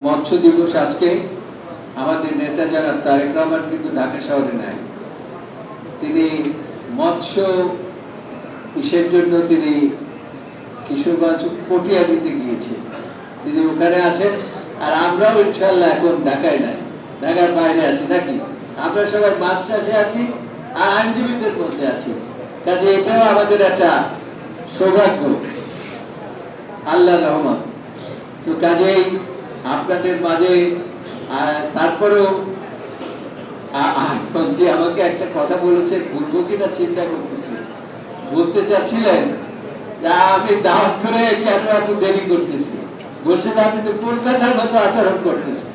মৎস্য দিবস আজকে আমাদের নেতা যারা তারেক রহমান কিন্তু ঢাকা শহরে নাই। তিনি মৎস্য ইসের জন্য তিনি কিশোরগঞ্জ পটিয়া দিতে গিয়েছে, তিনি ওখানে আছেন। আর আমরাও ইনশাল্লাহ এখন ঢাকায় নাই, ঢাকার বাইরে আছি নাকি? আমরা সবাই মাছ চাষে আছি আর আইনজীবীদের মধ্যে আছি। কাজে এটাও আমাদের একটা সৌভাগ্য, আল্লাহর রহমত। তো কাজেই আপনাদের মাঝে তারপরেও আমাকে একটা কথা বলেছে, বলবো কিনা চিন্তা করতেছি। বলতে চাচ্ছিলেন আমি দাওয়াত করে কেন এত দেরি করতেছি, বলছে আপনি তো কলকাতার মতো আচরণ করতেছি।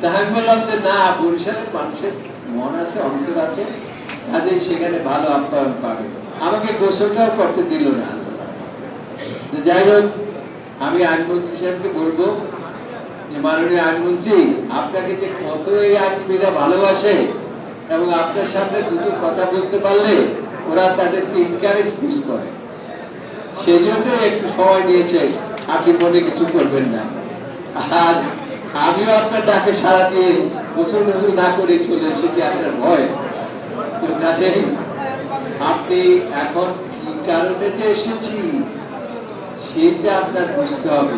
তা আমি বললাম যে না, বরিশালের মানুষের মন আছে, অন্তর আছে, কাজেই সেখানে ভালো আপ্যায়ন পাবে। আমাকে গোসলটাও করতে দিল না। যাই হোক, আমি আইনমন্ত্রী সাহেবকে বলবো যে মাননীয় আইনমন্ত্রী, আপনাকে যে কত এই আইনজীবীরা ভালোবাসে এবং আপনার সামনে দুটো কথা বলতে পারলে ওরা তাদেরকে এনকারেজ ফিল করে, সেই জন্য একটু সময় নিয়েছে। আপনি মনে কিছু করবেন না। আর আমিও আপনার ডাকে সাড়া দিয়ে গোসল না করে চলে এসেছি আপনার ভয়। তো কাজেই আপনি এখন কি কারণে যে এসেছি সেটা আপনার বুঝতে হবে।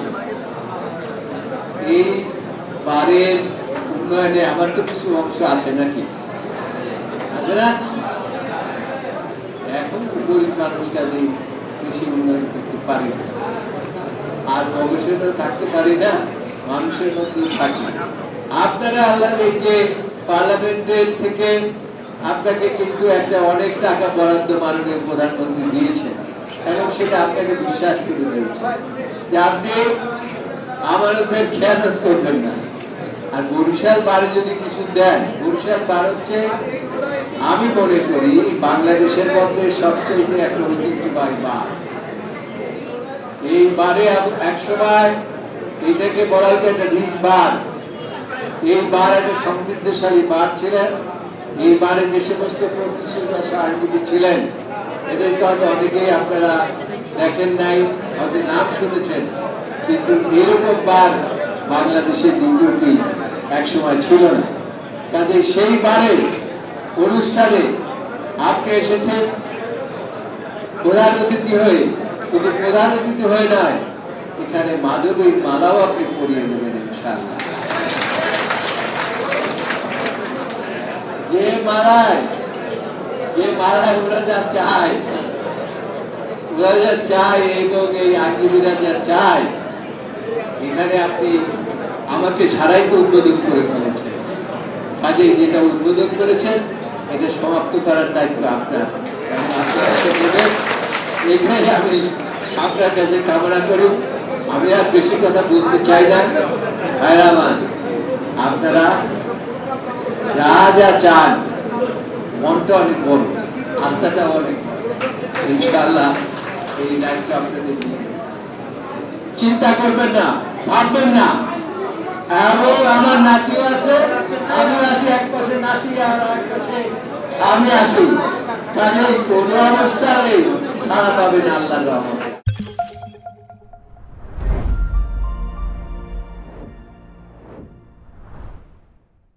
এই বারের উন্নয়নে আমার তো কিছু অংশ আছে নাকি, আছে না? এখন তো গরিব মানুষ কাজে বেশি উন্নয়ন করতে পারি না, আর গবেষণা থাকতে পারি না, মানুষের মধ্যে থাকি। আপনারা আল্লাহ এই যে পার্লামেন্টের থেকে আপনাকে কিন্তু একটা অনেক টাকা বরাদ্দ মাননীয় প্রধানমন্ত্রী দিয়েছেন এবং সেটা আপনাকে বিশ্বাস করে দিয়েছে যে আপনি আমানতের খেয়ানত করবেন না। আর বরিশাল বারে যদি কিছু দেন, বরিশাল বার হচ্ছে আমি মনে করি বাংলাদেশের মধ্যে সবচেয়ে একটা ঐতিহ্যবাহী বার। এই বারে এক সময় এটাকে বলা হতো একটা রিচ বার। এই বার একটা সমৃদ্ধশালী বার ছিলেন। এই বারে যে সমস্ত আইনজীবী ছিলেন এদেরকে হয়তো অনেকেই আপনারা দেখেন নাই, হয়তো নাম শুনেছেন, কিন্তু এরকম বার বাংলাদেশের দ্বিতীয়টি একসময় ছিল না। কাজে সেই বারে অনুষ্ঠানে আপনি এসেছেন প্রধান অতিথি হয়ে। শুধু প্রধান অতিথি হয়ে নয়, এখানে মাধবীর মালাও আপনি পরিয়ে দেবেন ইনশাআল্লাহ। যে মালায় ওরা যা চায়, এবং এই আইনজীবীরা যা চায়, এখানে আপনি আমাকে ছাড়াই তো উদ্বোধন করে ফেলেছেন। কাজে যেটা উদ্বোধন করেছেন এটা সমাপ্ত করার দায়িত্ব আপনার। এখানে আমি আপনার কাছে কামনা করি। আমি আর বেশি কথা বলতে চাই না। ভাইরামান, আপনারা যা যা চান, মনটা অনেক বড়, আত্মাটা অনেক, ইনশাআল্লাহ এই দায়িত্ব আপনাদের নিয়ে চিন্তা করবেন না, ভাববেন না। এবং আমার নাতিও আছে, আমি আছি এক পাশে, নাতি আর এক পাশে আমি আছি। কাজে কোনো অবস্থায় ছাড়া পাবেন আল্লাহর রহমত।